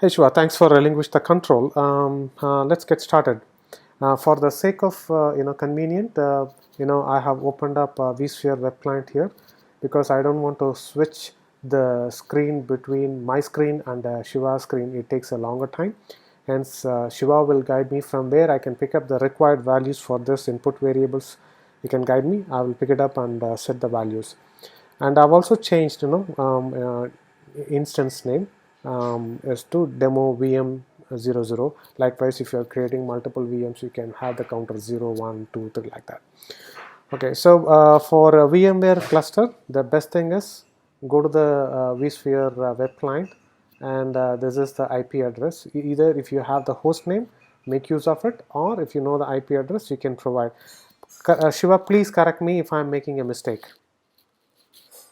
Hey Shiva, thanks for relinquish the control. Let's get started. For the sake of convenient, I have opened up vSphere web client here because I don't want to switch the screen between my screen and Shiva's screen. It takes a longer time. Hence, Shiva will guide me from where I can pick up the required values for this input variables. You can guide me. I will pick it up and set the values. And I've also changed, instance name is to demo VM00. Likewise, if you're creating multiple VMs, you can have the counter 0, 1, 2, 3 like that. Okay, so for a VMware cluster, the best thing is go to the vSphere web client, and this is the IP address. Either if you have the host name, make use of it, or if you know the IP address, you can provide. Shiva, please correct me if I'm making a mistake.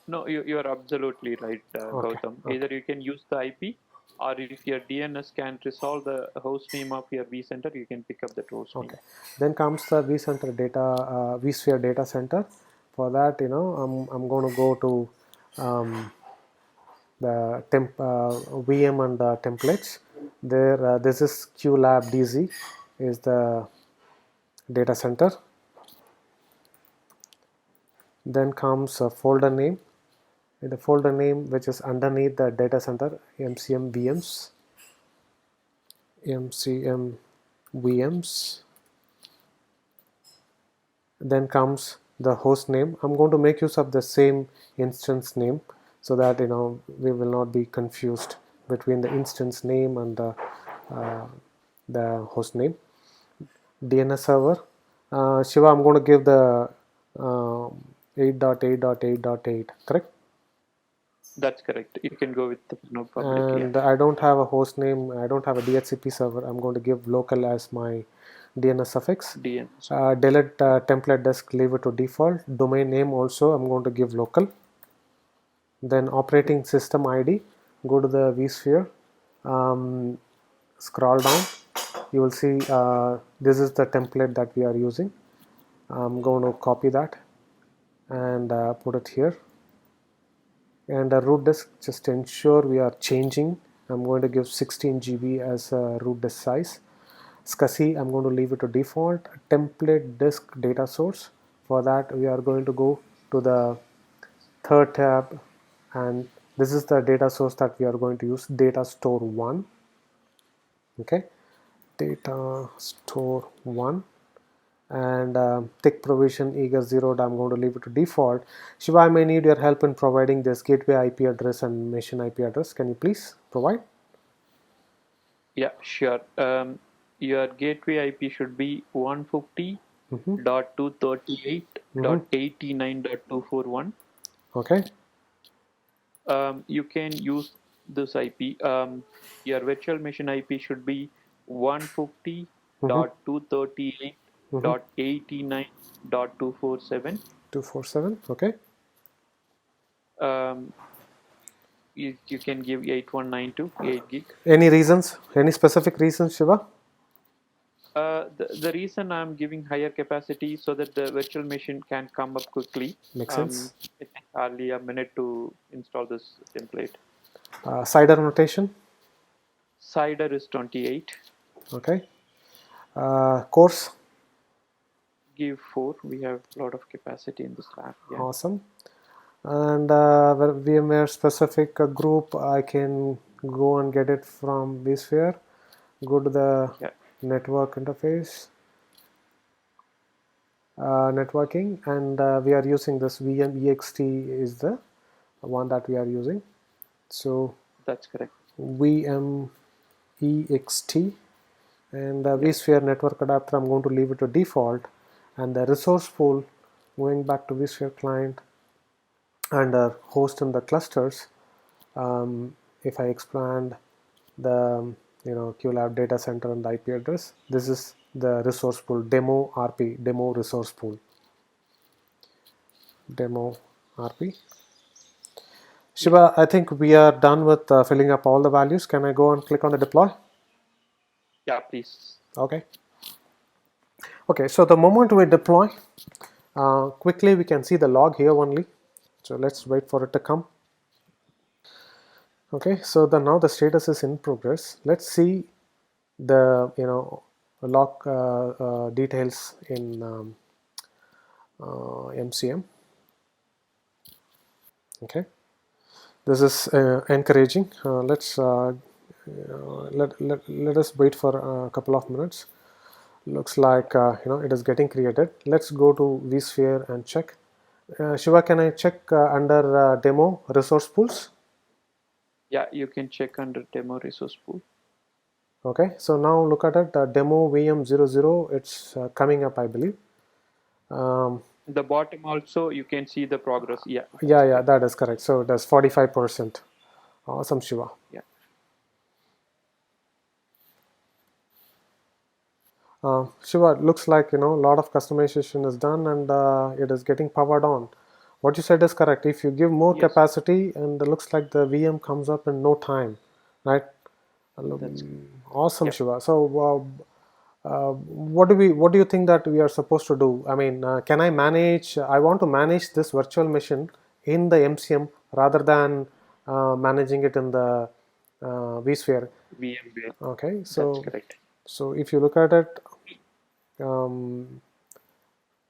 No, you are absolutely right, Okay, Gautam. okay. Either you can use the IP, or if your DNS can resolve the host name of your vCenter, you can pick up that host name. Okay. Then comes the vCenter data, vSphere data center. For that, I'm going to go to the VM and templates. There, this is QLab DZ is the data center. Then comes a folder name. The folder name which is underneath the data center, MCM VMs. MCM VMs. Then comes the host name. I'm going to make use of the same instance name so that we will not be confused between the instance name and the host name. DNS server. Shiva, I'm going to give the 8.8.8.8, correct? That's correct. You can go with the public. And I don't have a host name, I don't have a DHCP server. I'm going to give local as my DNS suffix. DNS. Delete template disk, leave it to default. Domain name also I'm going to give local. Then operating system ID, go to the vSphere, scroll down, you will see this is the template that we are using. I'm going to copy that and put it here. And root disk, just ensure we are changing. I'm going to give 16 GB as a root disk size. SCSI, I'm going to leave it to default. Template disk data source. For that, we are going to go to the third tab, and this is the data source that we are going to use, data store 1. Okay, data store 1. And tick provision eager 0, I'm going to leave it to default. Shiva, I may need your help in providing this gateway IP address and machine IP address. Can you please provide? Yeah, sure. Your gateway IP should be 150.238.89.241. Okay. You can use this IP. Your virtual machine IP should be 150.238.89.247. 247. Okay. You can give 8192 8 gig. Any reasons? Any specific reasons, Shiva? The reason I'm giving higher capacity so that the virtual machine can come up quickly. Makes sense. It takes hardly a minute to install this template. CIDR notation. CIDR is 28. Okay. Course. Give 4. We have a lot of capacity in this lab. Yeah. Awesome. And VMware specific group, I can go and get it from vSphere. Go to the network interface, networking, and we are using this VMEXT is the one that we are using. So that's correct. VMEXT and vSphere network adapter, I'm going to leave it to default. And the resource pool, going back to vSphere client and host in the clusters. If I expand the QLab data center and the IP address, this is the resource pool, demo RP, demo resource pool, demo RP. Shiva, I think we are done with filling up all the values. Can I go and click on the deploy? Yeah, please. Okay. Okay, so the moment we deploy, quickly we can see the log here only. So let's wait for it to come. Okay, so now the status is in progress. Let's see the log details in MCM. Okay, this is encouraging. Let us wait for a couple of minutes. Looks like it is getting created. Let's go to vSphere and check. Shiva, can I check under demo resource pools? Yeah, you can check under demo resource pool. Okay, so now look at it. Demo VM00. It's coming up, I believe. The bottom also you can see the progress. Yeah, that's Yeah, correct. that is correct. So it does 45%. Awesome, Shiva. Yeah. Shiva, it looks like a lot of customization is done and it is getting powered on. What you said is correct. If you give more Yes, capacity, and it looks like the VM comes up in no time, right? that's Awesome, yeah. Shiva. So, what do you think that we are supposed to do? I mean, can I manage? I want to manage this virtual machine in the MCM rather than managing it in the vSphere. VMware. Okay, That's so correct. if you look at it, um,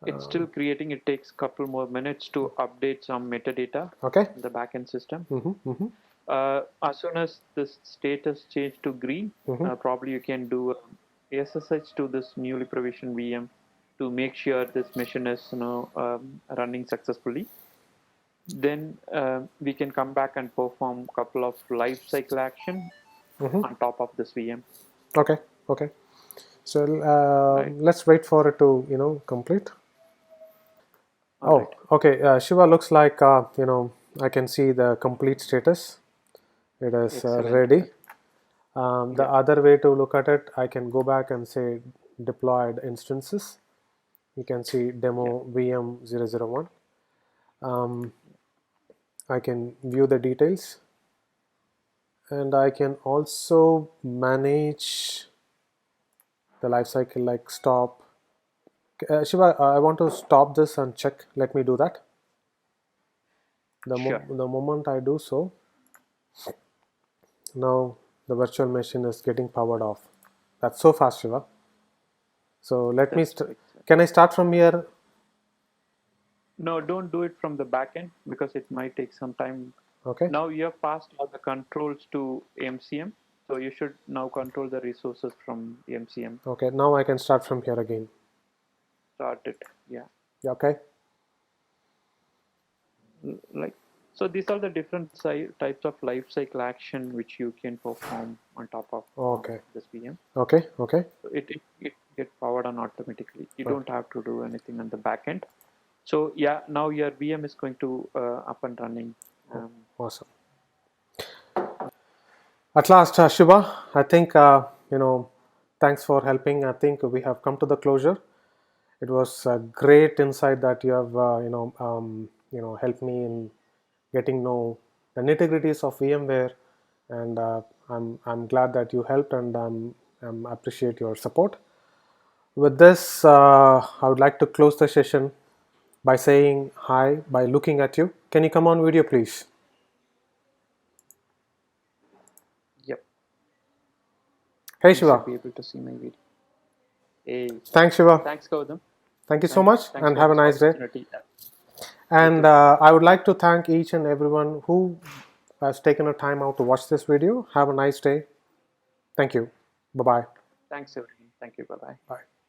It's still creating. It takes couple more minutes to update some metadata okay. in the backend system. Mm-hmm. As soon as the status change to green, probably you can do SSH to this newly provisioned VM to make sure this machine is running successfully. Then we can come back and perform a couple of life cycle action on top of this VM. Okay, okay. So Right. let's wait for it to complete. All Oh, right. okay. Shiva, looks like I can see the complete status. It is Excellent. ready. The Yeah. other way to look at it, I can go back and say deployed instances. You can see Yeah. demo VM001. Um, I can view the details, and I can also manage the lifecycle like stop. Shiva, I want to stop this and check. Let me do that. Sure. The moment I do so, now the virtual machine is getting powered off. That's so fast, Shiva. So let me. That's excellent. Can I start from here? No, don't do it from the backend because it might take some time. Okay. Now you have passed all the controls to MCM, so you should now control the resources from MCM. Okay. Now I can start from here again. Start it. Yeah. Yeah, okay. Like so, these are the different types of life cycle action which you can perform on top of Okay. this VM. Okay. Okay. So it get powered on automatically. You Right. don't have to do anything on the back end. So yeah, now your VM is going to up and running. Awesome. At last, Shiva, I think thanks for helping. I think we have come to the closure. It was a great insight that you have helped me in getting know the nitty-gritties of VMware, and I'm glad that you helped, and I'm appreciate your support. With this, I would like to close the session by saying hi, by looking at you. Can you come on video, please? Yep, Hey, you should Shiva. be able to see my video. Hey, Thanks, Shiva. thanks, Gautam. Thank you so much, Thanks and for have a this nice day. opportunity. You And too. I would like to thank each and everyone who has taken a time out to watch this video. Have a nice day. Thank you. Bye-bye. Thanks, everyone. Thank you. Bye bye. Bye.